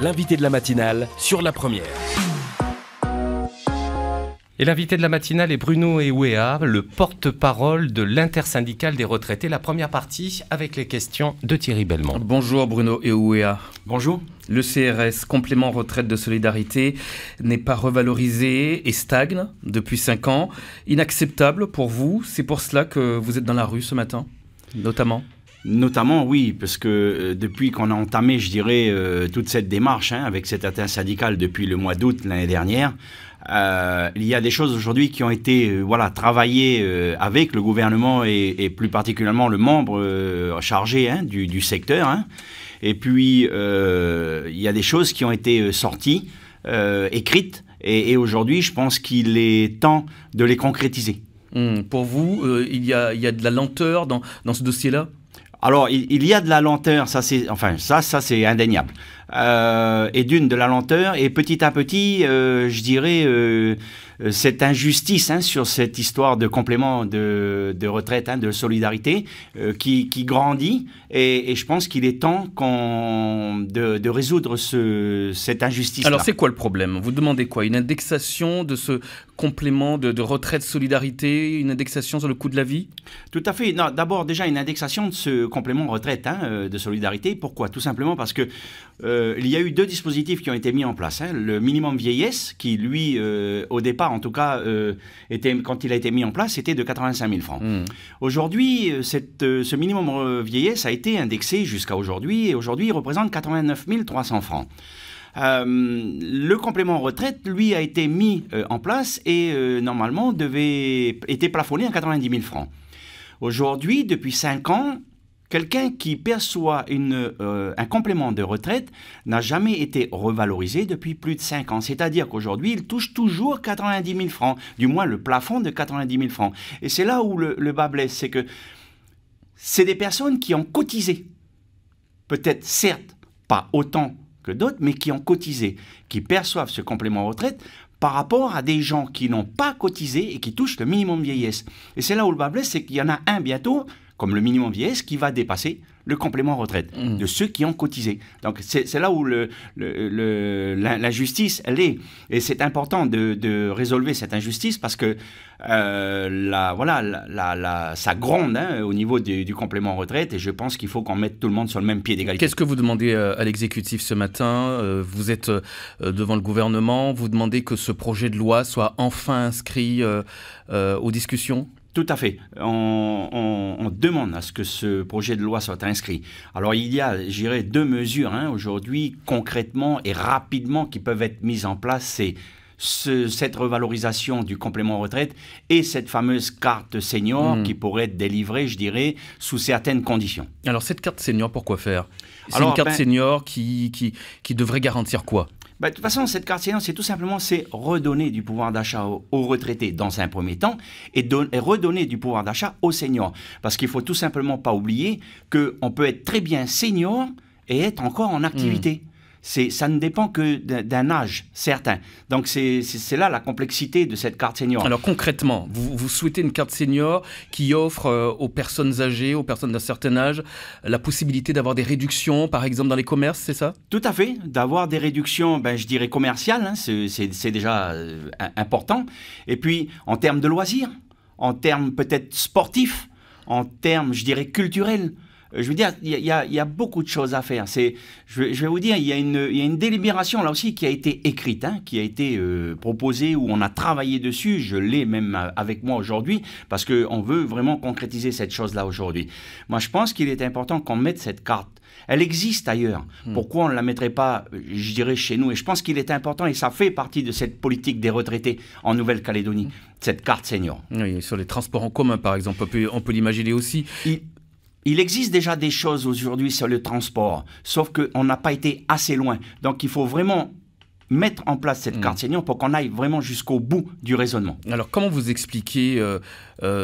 l'invité de la matinale sur la première. Et l'invité de la matinale est Bruno Ewea, le porte-parole de l'intersyndicale des retraités. La première partie avec les questions de Thierry Belmont. Bonjour Bruno Ewea. Bonjour. Le CRS, complément retraite de solidarité, n'est pas revalorisé et stagne depuis 5 ans. Inacceptable pour vous. C'est pour cela que vous êtes dans la rue ce matin, notamment. Notamment, oui, parce que depuis qu'on a entamé, je dirais, toute cette démarche avec cette intersyndicale depuis le mois d'août l'année dernière, il y a des choses aujourd'hui qui ont été travaillées avec le gouvernement et plus particulièrement le membre chargé du secteur. Et puis, il y a des choses qui ont été sorties, écrites, et aujourd'hui, je pense qu'il est temps de les concrétiser. Pour vous, il y a de la lenteur dans ce dossier-là ? Alors, il y a de la lenteur, ça c'est indéniable. Et de la lenteur, et petit à petit, je dirais, cette injustice sur cette histoire de complément de retraite, de solidarité, qui grandit, et je pense qu'il est temps de résoudre cette injustice-là. Alors, c'est quoi le problème? Vous demandez quoi? Une indexation de ce complément de retraite solidarité, une indexation sur le coût de la vie? Tout à fait. Non, d'abord, déjà, une indexation de ce complément retraite de solidarité. Pourquoi? Tout simplement parce que il y a eu 2 dispositifs qui ont été mis en place. Le minimum vieillesse, qui, lui, au départ, en tout cas, quand il a été mis en place, c'était de 85 000 francs. Aujourd'hui, ce minimum vieillesse a été indexé jusqu'à aujourd'hui, et aujourd'hui, il représente 89 300 francs. Le complément retraite, lui, a été mis en place et normalement était plafonné à 90 000 francs. Aujourd'hui, depuis 5 ans, quelqu'un qui perçoit un complément de retraite n'a jamais été revalorisé depuis plus de 5 ans. C'est-à-dire qu'aujourd'hui, il touche toujours 90 000 francs, du moins le plafond de 90 000 francs. Et c'est là où le bas blesse, c'est que c'est des personnes qui ont cotisé. Peut-être, certes, pas autant que d'autres, mais qui ont cotisé, qui perçoivent ce complément retraite par rapport à des gens qui n'ont pas cotisé et qui touchent le minimum vieillesse. Et c'est là où le bas blesse, c'est qu'il y en a un bientôt, comme le minimum vieillesse, qui va dépasser le complément retraite de ceux qui ont cotisé. Donc c'est là où l'injustice, elle est. Et c'est important de résolver cette injustice parce que ça gronde au niveau du complément retraite, et je pense qu'il faut qu'on mette tout le monde sur le même pied d'égalité. Qu'est-ce que vous demandez à l'exécutif ce matin? Vous êtes devant le gouvernement, vous demandez que ce projet de loi soit enfin inscrit aux discussions? Tout à fait. On demande à ce que ce projet de loi soit inscrit. Alors, il y a, je dirais, 2 mesures aujourd'hui, concrètement et rapidement, qui peuvent être mises en place. C'est cette revalorisation du complément retraite et cette fameuse carte senior qui pourrait être délivrée, je dirais, sous certaines conditions. Alors, cette carte senior, pourquoi faire? C'est une carte senior qui devrait garantir quoi? De toute façon, cette carte senior, c'est tout simplement redonner du pouvoir d'achat aux retraités dans un premier temps et redonner du pouvoir d'achat aux seniors. Parce qu'il ne faut tout simplement pas oublier qu'on peut être très bien senior et être encore en activité. Ça ne dépend que d'un âge certain. Donc c'est là la complexité de cette carte senior. Alors concrètement, vous souhaitez une carte senior qui offre aux personnes âgées, aux personnes d'un certain âge, la possibilité d'avoir des réductions, par exemple dans les commerces, c'est ça? Tout à fait, d'avoir des réductions, je dirais commerciales, c'est déjà important. Et puis en termes de loisirs, en termes peut-être sportifs, en termes, je dirais, culturels. Je veux dire, il y a beaucoup de choses à faire. Je vais vous dire, il y a une délibération là aussi qui a été écrite, qui a été proposée, où on a travaillé dessus. Je l'ai même avec moi aujourd'hui, parce qu'on veut vraiment concrétiser cette chose-là aujourd'hui. Moi, je pense qu'il est important qu'on mette cette carte. Elle existe ailleurs. Pourquoi on ne la mettrait pas, je dirais, chez nous? Et je pense qu'il est important, et ça fait partie de cette politique des retraités en Nouvelle-Calédonie, cette carte senior. Oui, sur les transports en commun, par exemple, on peut l'imaginer aussi. Il existe déjà des choses aujourd'hui sur le transport, sauf qu'on n'a pas été assez loin. Donc il faut vraiment mettre en place cette carte senior pour qu'on aille vraiment jusqu'au bout du raisonnement. Alors, comment vous expliquez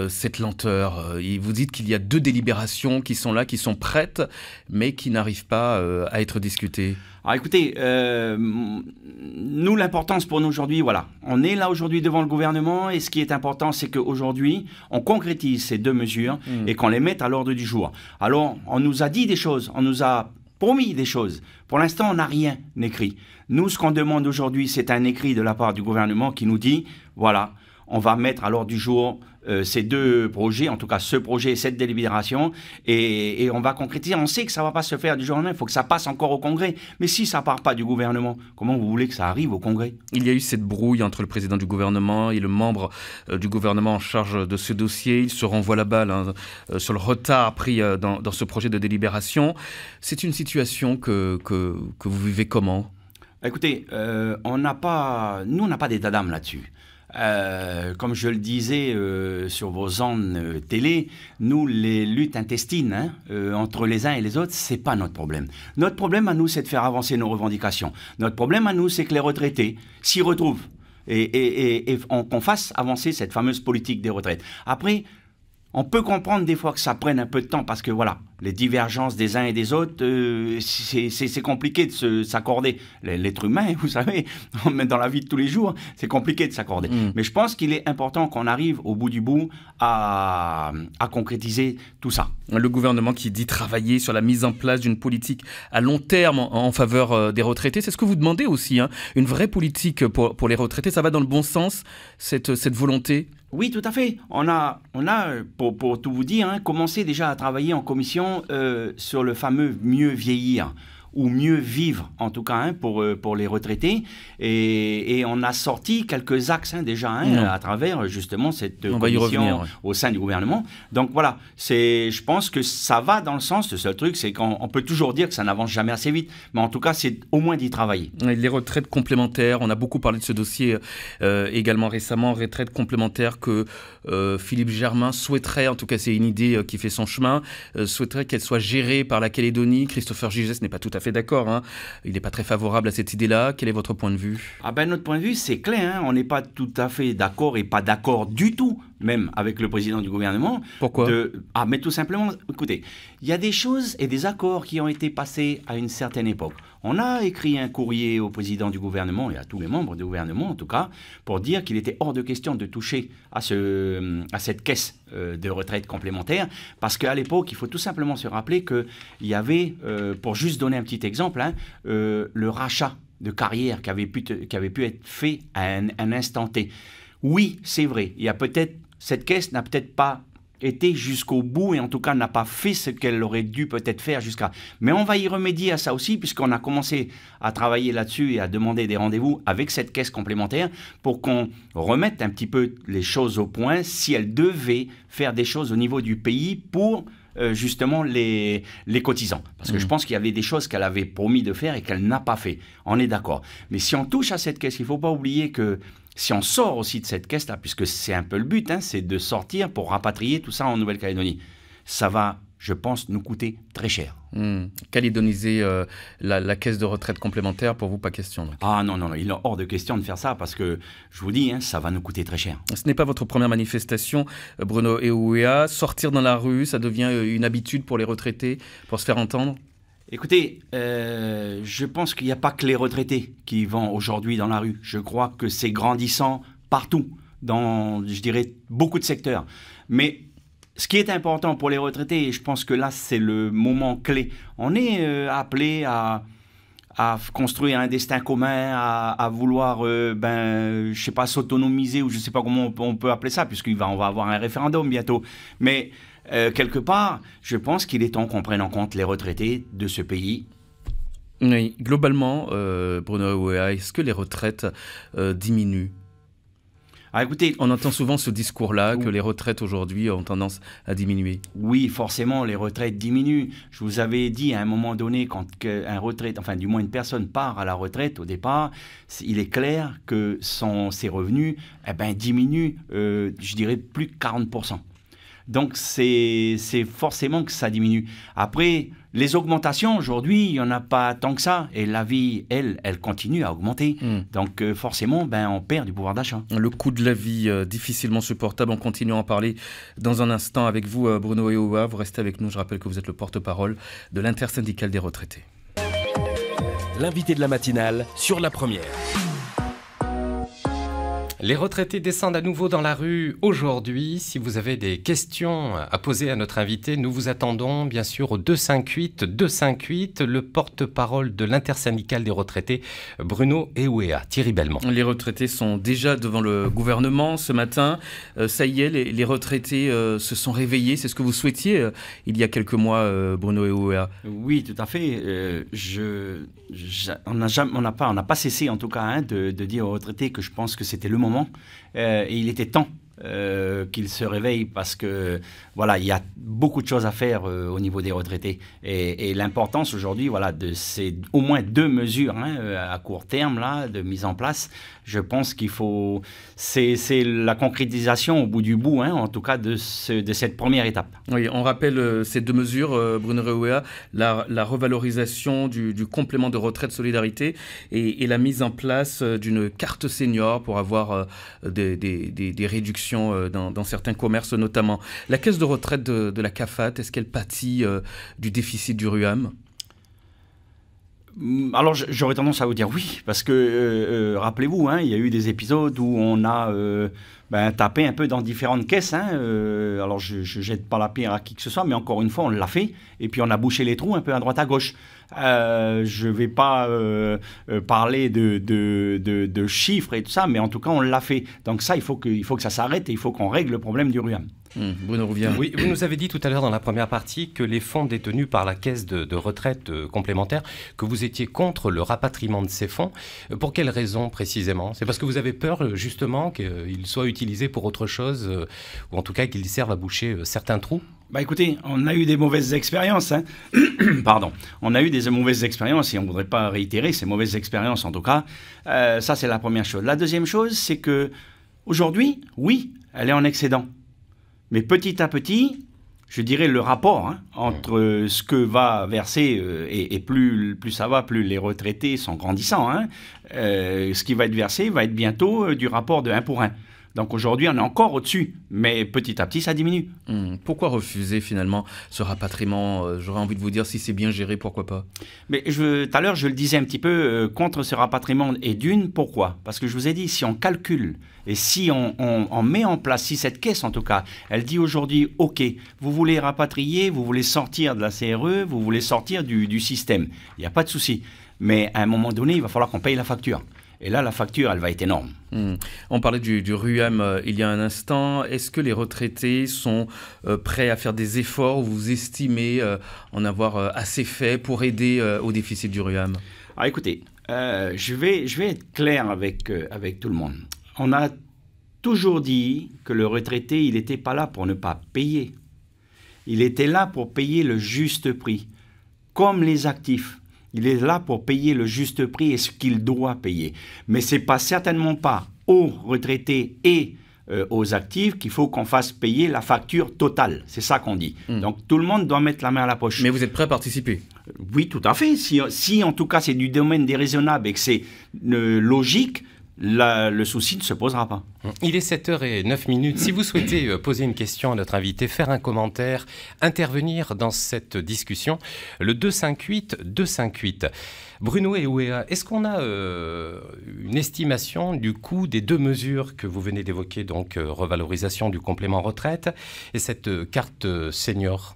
cette lenteur? Vous dites qu'il y a 2 délibérations qui sont là, qui sont prêtes, mais qui n'arrivent pas à être discutées. Alors écoutez, nous, l'importance pour nous aujourd'hui, voilà, on est là aujourd'hui devant le gouvernement, et ce qui est important, c'est qu'aujourd'hui, on concrétise ces 2 mesures et qu'on les mette à l'ordre du jour. Alors, on nous a dit des choses, on nous a promis des choses. Pour l'instant, on n'a rien écrit. Nous, ce qu'on demande aujourd'hui, c'est un écrit de la part du gouvernement qui nous dit, voilà, on va mettre à l'ordre du jour ces deux projets, en tout cas ce projet et cette délibération, et on va concrétiser. On sait que ça ne va pas se faire du jour au lendemain, il faut que ça passe encore au Congrès. Mais si ça ne part pas du gouvernement, comment vous voulez que ça arrive au Congrès? Il y a eu cette brouille entre le président du gouvernement et le membre du gouvernement en charge de ce dossier. Il se renvoie la balle sur le retard pris dans ce projet de délibération. C'est une situation que vous vivez comment? Écoutez, nous, on n'a pas d'état d'âme là-dessus. Comme je le disais sur vos ondes télé, nous, les luttes intestines entre les uns et les autres, c'est pas notre problème. Notre problème à nous, c'est de faire avancer nos revendications. Notre problème à nous, c'est que les retraités s'y retrouvent et qu'on fasse avancer cette fameuse politique des retraites. Après, on peut comprendre des fois que ça prenne un peu de temps parce que voilà, les divergences des uns et des autres, c'est compliqué de s'accorder. L'être humain, vous savez, dans la vie de tous les jours, c'est compliqué de s'accorder. Mais je pense qu'il est important qu'on arrive au bout du bout à concrétiser tout ça. Le gouvernement qui dit travailler sur la mise en place d'une politique à long terme en faveur des retraités, c'est ce que vous demandez aussi, hein, une vraie politique pour les retraités, ça va dans le bon sens, cette volonté? Oui, tout à fait. On a pour tout vous dire, commencé déjà à travailler en commission sur le fameux mieux vieillir ou mieux vivre, en tout cas, pour les retraités. Et on a sorti quelques axes déjà à travers justement cette commission au sein du gouvernement. Donc voilà, je pense que ça va dans le sens. Le seul truc, c'est qu'on peut toujours dire que ça n'avance jamais assez vite. Mais en tout cas, c'est au moins d'y travailler. Les retraites complémentaires, on a beaucoup parlé de ce dossier également récemment, retraites complémentaires que Philippe Germain souhaiterait, en tout cas c'est une idée qui fait son chemin, souhaiterait qu'elle soit gérée par la Calédonie. Christopher Gigès n'est pas tout à fait d'accord, hein. Il n'est pas très favorable à cette idée-là. Quel est votre point de vue? Notre point de vue, c'est clair, hein. On n'est pas tout à fait d'accord et pas d'accord du tout, même avec le président du gouvernement. Pourquoi? Mais tout simplement, écoutez, il y a des choses et des accords qui ont été passés à une certaine époque. On a écrit un courrier au président du gouvernement et à tous les membres du gouvernement, en tout cas, pour dire qu'il était hors de question de toucher à cette caisse de retraite complémentaire, parce qu'à l'époque, il faut tout simplement se rappeler qu'il y avait, pour juste donner un petit exemple, le rachat de carrière qui avait pu être fait à un instant T. Oui, c'est vrai, cette caisse n'a peut-être pas été jusqu'au bout et en tout cas n'a pas fait ce qu'elle aurait dû peut-être faire jusqu'à... Mais on va y remédier à ça aussi puisqu'on a commencé à travailler là-dessus et à demander des rendez-vous avec cette caisse complémentaire pour qu'on remette un petit peu les choses au point si elle devait faire des choses au niveau du pays pour justement les cotisants. Parce que je pense qu'il y avait des choses qu'elle avait promis de faire et qu'elle n'a pas fait. On est d'accord. Mais si on touche à cette caisse, il ne faut pas oublier que si on sort aussi de cette caisse-là, puisque c'est un peu le but, c'est de sortir pour rapatrier tout ça en Nouvelle-Calédonie, ça va, je pense, nous coûter très cher. Calédoniser la caisse de retraite complémentaire, pour vous, pas question donc. Ah non, il est hors de question de faire ça parce que, je vous dis, ça va nous coûter très cher. Ce n'est pas votre première manifestation, Bruno Eouéa. Sortir dans la rue, ça devient une habitude pour les retraités, pour se faire entendre? Écoutez, je pense qu'il n'y a pas que les retraités qui vont aujourd'hui dans la rue. Je crois que c'est grandissant partout, dans, je dirais, beaucoup de secteurs. Mais ce qui est important pour les retraités, et je pense que là, c'est le moment clé, on est appelé à construire un destin commun, à vouloir, je sais pas, s'autonomiser, ou je sais pas comment on peut appeler ça, puisqu'on va avoir un référendum bientôt. Mais quelque part, je pense qu'il est temps qu'on prenne en compte les retraités de ce pays. Oui, globalement, Bruno Eouéa, est-ce que les retraites diminuent? Écoutez, on entend souvent ce discours-là, que les retraites aujourd'hui ont tendance à diminuer. Oui, forcément, les retraites diminuent. Je vous avais dit à un moment donné, quand du moins une personne part à la retraite au départ, il est clair que ses revenus diminuent, je dirais, plus de 40%. Donc, c'est forcément que ça diminue. Après, les augmentations, aujourd'hui, il n'y en a pas tant que ça. Et la vie, elle continue à augmenter. Donc, forcément, on perd du pouvoir d'achat. Le coût de la vie, difficilement supportable. On continue à en parler dans un instant avec vous, Bruno Eouéa. Vous restez avec nous. Je rappelle que vous êtes le porte-parole de l'intersyndicale des retraités. L'invité de la matinale sur la première. Les retraités descendent à nouveau dans la rue aujourd'hui. Si vous avez des questions à poser à notre invité, nous vous attendons bien sûr au 258, le porte-parole de l'intersyndicale des retraités, Bruno Ewea. Thierry Bellemont. Les retraités sont déjà devant le gouvernement ce matin. Ça y est, les retraités se sont réveillés. C'est ce que vous souhaitiez il y a quelques mois, Bruno Ewea. Oui, tout à fait. On n'a pas cessé en tout cas de dire aux retraités que je pense que c'était le moment et il était temps qu'ils se réveillent parce que voilà, il y a beaucoup de choses à faire au niveau des retraités et l'importance aujourd'hui de ces au moins 2 mesures à court terme là, de mise en place. Je pense qu'il faut c'est la concrétisation au bout du bout en tout cas de cette première étape. Oui, on rappelle ces 2 mesures, Bruno Ewea, la revalorisation du complément de retraite solidarité et la mise en place d'une carte senior pour avoir des réductions dans certains commerces notamment. La caisse de retraite de la CAFAT, est-ce qu'elle pâtit du déficit du RUAM ? Alors j'aurais tendance à vous dire oui, parce que rappelez-vous, il y a eu des épisodes où on a tapé un peu dans différentes caisses. Alors je jette pas la pierre à qui que ce soit, mais encore une fois on l'a fait, et puis on a bouché les trous un peu à droite à gauche. Je ne vais pas parler de chiffres et tout ça, mais en tout cas on l'a fait. Donc ça, il faut que ça s'arrête et il faut qu'on règle le problème du RUAM. Bruno Rouvière. Oui, vous nous avez dit tout à l'heure dans la première partie que les fonds détenus par la caisse de retraite complémentaire, que vous étiez contre le rapatriement de ces fonds. Pour quelles raisons précisément ? C'est parce que vous avez peur justement qu'ils soient utilisés pour autre chose, ou en tout cas qu'ils servent à boucher certains trous ? Écoutez, on a eu des mauvaises expériences. Pardon. On a eu des mauvaises expériences et on ne voudrait pas réitérer ces mauvaises expériences en tout cas. Ça, c'est la première chose. La deuxième chose, c'est que aujourd'hui, oui, elle est en excédent. Mais petit à petit, je dirais le rapport entre ce que va verser, et plus ça va, plus les retraités sont grandissants, ce qui va être versé va être bientôt du rapport de 1 pour 1. Donc aujourd'hui, on est encore au-dessus, mais petit à petit, ça diminue. Pourquoi refuser finalement ce rapatriement ? J'aurais envie de vous dire, si c'est bien géré, pourquoi pas ? Mais tout à l'heure, je le disais un petit peu, contre ce rapatriement. Et pourquoi ? Parce que je vous ai dit, si on calcule et si on met en place, si cette caisse en tout cas, elle dit aujourd'hui, OK, vous voulez rapatrier, vous voulez sortir de la CRE, vous voulez sortir du système, il n'y a pas de souci. Mais à un moment donné, il va falloir qu'on paye la facture. Et là, la facture, elle va être énorme. On parlait du RUAM il y a un instant. Est-ce que les retraités sont prêts à faire des efforts ou vous estimez en avoir assez fait pour aider au déficit du RUAM ? Alors écoutez, je vais être clair avec tout le monde. On a toujours dit que le retraité, il n'était pas là pour ne pas payer. Il était là pour payer le juste prix, comme les actifs. Il est là pour payer le juste prix et ce qu'il doit payer. Mais ce n'est certainement pas aux retraités et aux actifs qu'il faut qu'on fasse payer la facture totale. C'est ça qu'on dit. Donc tout le monde doit mettre la main à la poche. Mais vous êtes prêt à participer ? Oui, tout à fait. Si en tout cas c'est du domaine déraisonnable et que c'est logique, le souci ne se posera pas. Il est 7h09. Si vous souhaitez poser une question à notre invité, faire un commentaire, intervenir dans cette discussion, le 258. Bruno Ewea, est-ce qu'on a une estimation du coût des 2 mesures que vous venez d'évoquer, donc revalorisation du complément retraite et cette carte senior ?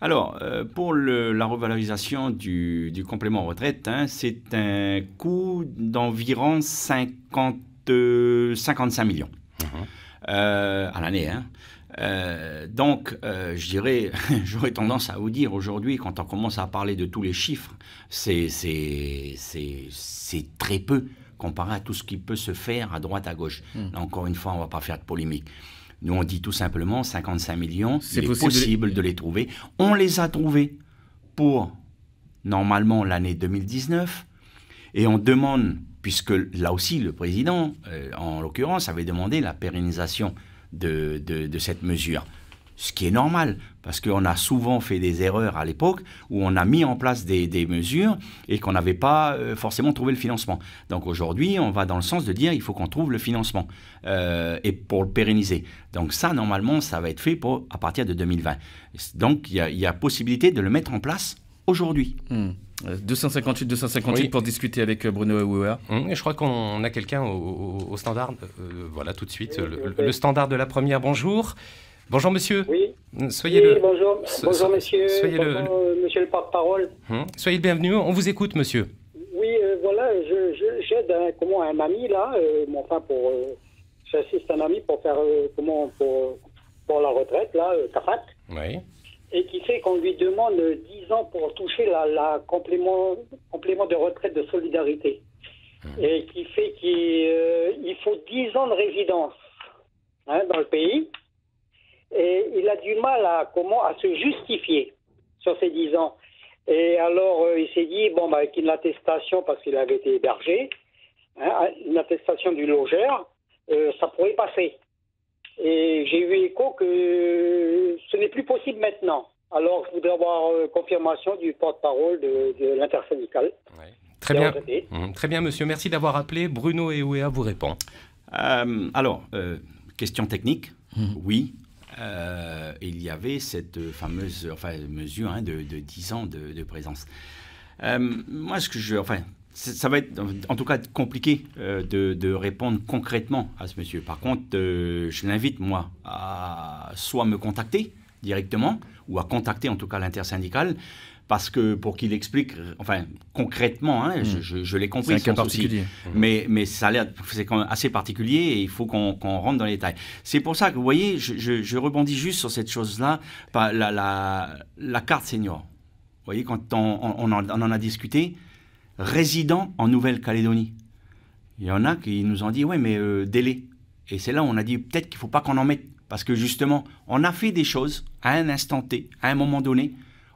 Alors, pour la revalorisation du complément retraite, c'est un coût d'environ 55 millions à l'année. Donc, je dirais, j'aurais tendance à vous dire aujourd'hui, quand on commence à parler de tous les chiffres, c'est très peu comparé à tout ce qui peut se faire à droite, à gauche. Là, encore une fois, on ne va pas faire de polémique. Nous, on dit tout simplement 55 millions, il est possible de les trouver. On les a trouvés pour, normalement, l'année 2019. Et on demande, puisque là aussi, le président, en l'occurrence, avait demandé la pérennisation de cette mesure. Ce qui est normal, parce qu'on a souvent fait des erreurs à l'époque où on a mis en place des mesures et qu'on n'avait pas forcément trouvé le financement. Donc aujourd'hui, on va dans le sens de dire qu'il faut qu'on trouve le financement et pour le pérenniser. Donc ça, normalement, ça va être fait à partir de 2020. Donc il y a possibilité de le mettre en place aujourd'hui. 258 Oui. pour discuter avec Bruno Ewea. Je crois qu'on a quelqu'un au standard. Voilà, tout de suite. Le standard de la première. Bonjour. Bonjour, monsieur. Oui. Soyez Oui, le. bonjour. Bonjour, monsieur. Soyez Bonjour, monsieur le porte-parole. Soyez le bienvenu. On vous écoute, monsieur. Oui, voilà, j'aide un ami là, j'assiste un ami pour faire pour la retraite là, CAFAT. Oui. Et qui fait qu'on lui demande 10 ans pour toucher la complément de retraite de solidarité. Et qui fait qu'il faut 10 ans de résidence dans le pays. Et il a du mal à se justifier sur ces 10 ans. Et alors, il s'est dit, qu'une attestation, parce qu'il avait été hébergé, une attestation du logeur, ça pourrait passer. Et j'ai eu écho que ce n'est plus possible maintenant. Alors, je voudrais avoir confirmation du porte-parole de l'intersyndicale. Ouais. Très bien. Très bien, monsieur. Merci d'avoir appelé. Bruno Ewea vous répond. Question technique, oui. Il y avait cette fameuse mesure de 10 ans de présence. Moi, ça va être en tout cas compliqué de répondre concrètement à ce monsieur. Par contre, je l'invite, moi, à soit me contacter directement ou à contacter en tout cas l'intersyndicale, parce que pour qu'il explique, concrètement, je l'ai compris. C'est un cas particulier. Mais ça a l'air, c'est quand même assez particulier et il faut qu'on rentre dans les détails. C'est pour ça que, vous voyez, je rebondis juste sur cette chose-là, la carte senior. Vous voyez, quand on en a discuté, résident en Nouvelle-Calédonie. Il y en a qui nous ont dit, ouais, mais délai. Et c'est là où on a dit, peut-être qu'il ne faut pas qu'on en mette. Parce que justement, on a fait des choses à un instant T, à un moment donné,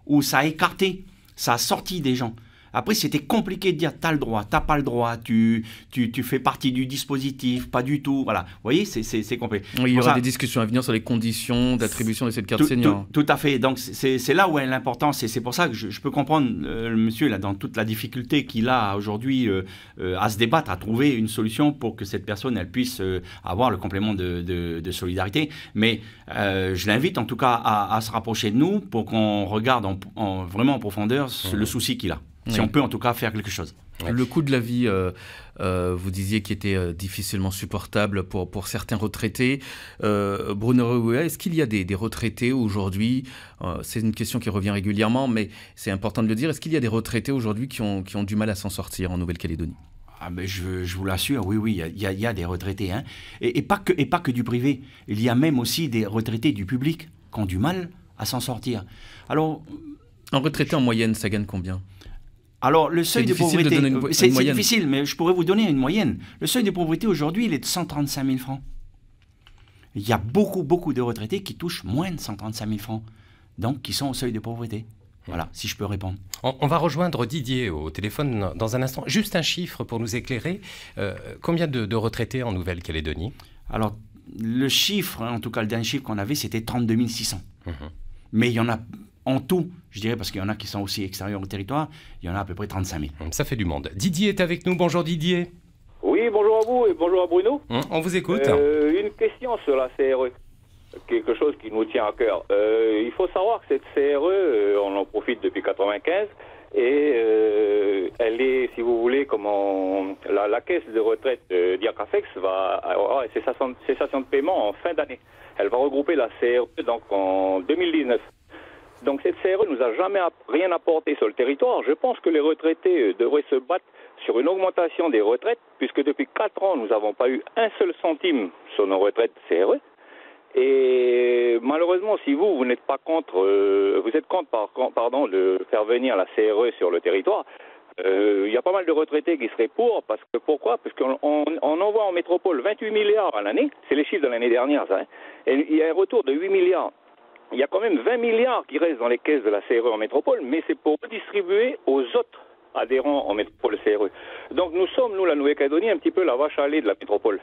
où ça a écarté, ça a sorti des gens. Après, c'était compliqué de dire, t'as le droit, t'as pas le droit, tu fais partie du dispositif, pas du tout. Voilà, vous voyez, c'est compliqué. Oui, il y aura des discussions à venir sur les conditions d'attribution de cette carte senior. Tout à fait. Donc, c'est là où est l'importance. Et c'est pour ça que je peux comprendre le monsieur, là, dans toute la difficulté qu'il a aujourd'hui à se débattre, à trouver une solution pour que cette personne, elle puisse avoir le complément de solidarité. Mais je l'invite, en tout cas, à se rapprocher de nous pour qu'on regarde vraiment en profondeur le souci qu'il a. Si on peut en tout cas faire quelque chose. Le coût de la vie, vous disiez, qui était difficilement supportable pour certains retraités. Bruno Ewea, est-ce qu'il y a des retraités aujourd'hui, c'est une question qui revient régulièrement, mais c'est important de le dire, est-ce qu'il y a des retraités aujourd'hui qui ont du mal à s'en sortir en Nouvelle-Calédonie ? Je vous l'assure, oui, il y a des retraités. Et pas que du privé. Il y a même aussi des retraités du public qui ont du mal à s'en sortir. Alors, un retraité en moyenne, ça gagne combien ? Alors, le seuil de pauvreté, c'est difficile, mais je pourrais vous donner une moyenne. Le seuil de pauvreté aujourd'hui, il est de 135 000 francs. Il y a beaucoup de retraités qui touchent moins de 135 000 francs, donc qui sont au seuil de pauvreté. Voilà, si je peux répondre. On va rejoindre Didier au téléphone dans un instant. Juste un chiffre pour nous éclairer. Combien de retraités en Nouvelle-Calédonie ? Alors, le chiffre, en tout cas le dernier chiffre qu'on avait, c'était 32 600. Mais il y en a... En tout, je dirais, parce qu'il y en a qui sont aussi extérieurs au territoire, il y en a à peu près 35 000. Ça fait du monde. Didier est avec nous. Bonjour Didier. Oui, bonjour à vous et bonjour à Bruno. On vous écoute. Une question sur la CRE, quelque chose qui nous tient à cœur. Il faut savoir que cette CRE, on en profite depuis 1995 et elle est, si vous voulez, la caisse de retraite d'IACAFEX va avoir une cessation de paiement en fin d'année. Elle va regrouper la CRE donc en 2019. Donc cette CRE nous a jamais rien apporté sur le territoire. Je pense que les retraités devraient se battre sur une augmentation des retraites, puisque depuis 4 ans, nous n'avons pas eu un seul centime sur nos retraites CRE. Et malheureusement, si vous n'êtes pas contre, vous êtes contre, de faire venir la CRE sur le territoire, il y a pas mal de retraités qui seraient pour. Pourquoi ? Parce qu'on envoie en métropole 28 milliards à l'année. C'est les chiffres de l'année dernière, ça. Et il y a un retour de 8 milliards. Il y a quand même 20 milliards qui restent dans les caisses de la CRE en métropole, mais c'est pour redistribuer aux autres adhérents en métropole CRE. Donc nous sommes, nous, la Nouvelle-Calédonie, un petit peu la vache à lait de la métropole.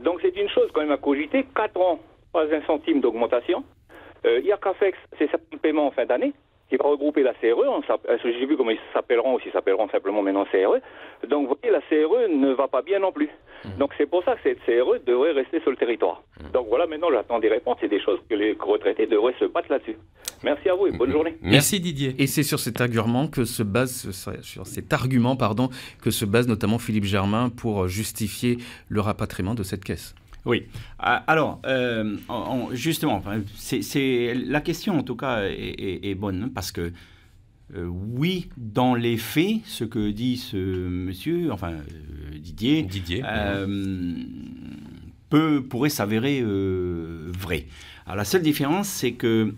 Donc c'est une chose quand même à cogiter. 4 ans, pas un centime d'augmentation. IACAFEX, c'est ça le paiement en fin d'année. qui va regrouper la CRE. J'ai vu comment ils s'appelleront, ou s'ils s'appelleront simplement maintenant CRE. Donc, vous voyez, la CRE ne va pas bien non plus. Donc, c'est pour ça que cette CRE devrait rester sur le territoire. Donc, voilà, maintenant, j'attends des réponses et des choses que les retraités devraient se battre là-dessus. Merci à vous et bonne journée. Merci Didier. Et c'est sur cet argument que se base, que se base notamment Philippe Germain pour justifier le rapatriement de cette caisse. Oui. Alors, justement, la question en tout cas est bonne parce que oui, dans les faits, ce que dit ce monsieur, Didier, pourrait s'avérer vrai. Alors la seule différence, c'est que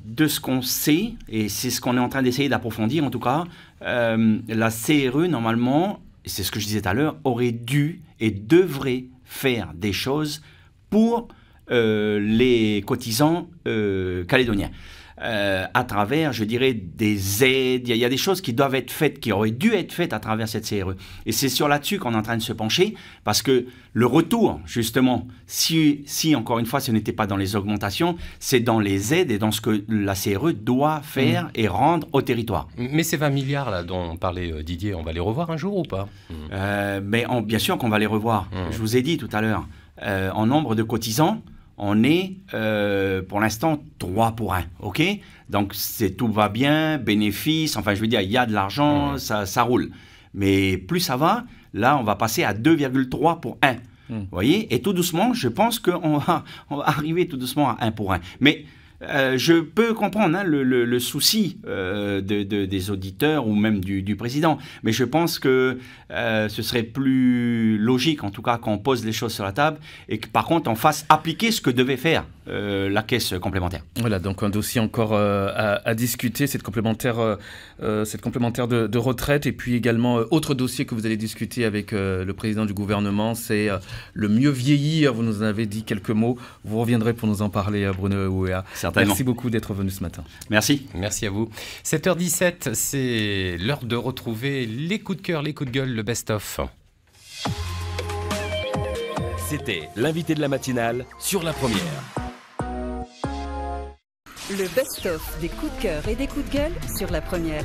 de ce qu'on sait, et c'est ce qu'on est en train d'essayer d'approfondir en tout cas, la CRE normalement, c'est ce que je disais tout à l'heure, aurait dû et devrait faire des choses pour les cotisants calédoniens. À travers, je dirais, des aides. Il y a des choses qui doivent être faites, qui auraient dû être faites à travers cette CRE. Et c'est là-dessus qu'on est en train de se pencher, parce que le retour, justement, si encore une fois, ce n'était pas dans les augmentations, c'est dans les aides et dans ce que la CRE doit faire et rendre au territoire. Mais ces 20 milliards là dont parlait Didier, on va les revoir un jour ou pas? Mais bien sûr qu'on va les revoir. Je vous ai dit tout à l'heure, en nombre de cotisants, on est pour l'instant 3 pour 1, ok? Donc tout va bien, bénéfice, enfin je veux dire, il y a de l'argent, ça roule. Mais plus ça va, là on va passer à 2,3 pour 1. Vous voyez? Et tout doucement, je pense qu'on va arriver tout doucement à 1 pour 1. Mais je peux comprendre le souci des auditeurs ou même du président, mais je pense que ce serait plus logique, en tout cas, qu'on pose les choses sur la table et que par contre on fasse appliquer ce que devait faire la caisse complémentaire. Voilà, donc un dossier encore à discuter, cette complémentaire de retraite, et puis également autre dossier que vous allez discuter avec le président du gouvernement, c'est le mieux vieillir. Vous nous en avez dit quelques mots, vous reviendrez pour nous en parler, Bruno Ouéa. Merci beaucoup d'être venu ce matin. Merci. Merci à vous. 7h17, c'est l'heure de retrouver les coups de cœur, les coups de gueule, le best-of. C'était l'invité de la matinale sur la première. Le best-of des coups de cœur et des coups de gueule sur la première.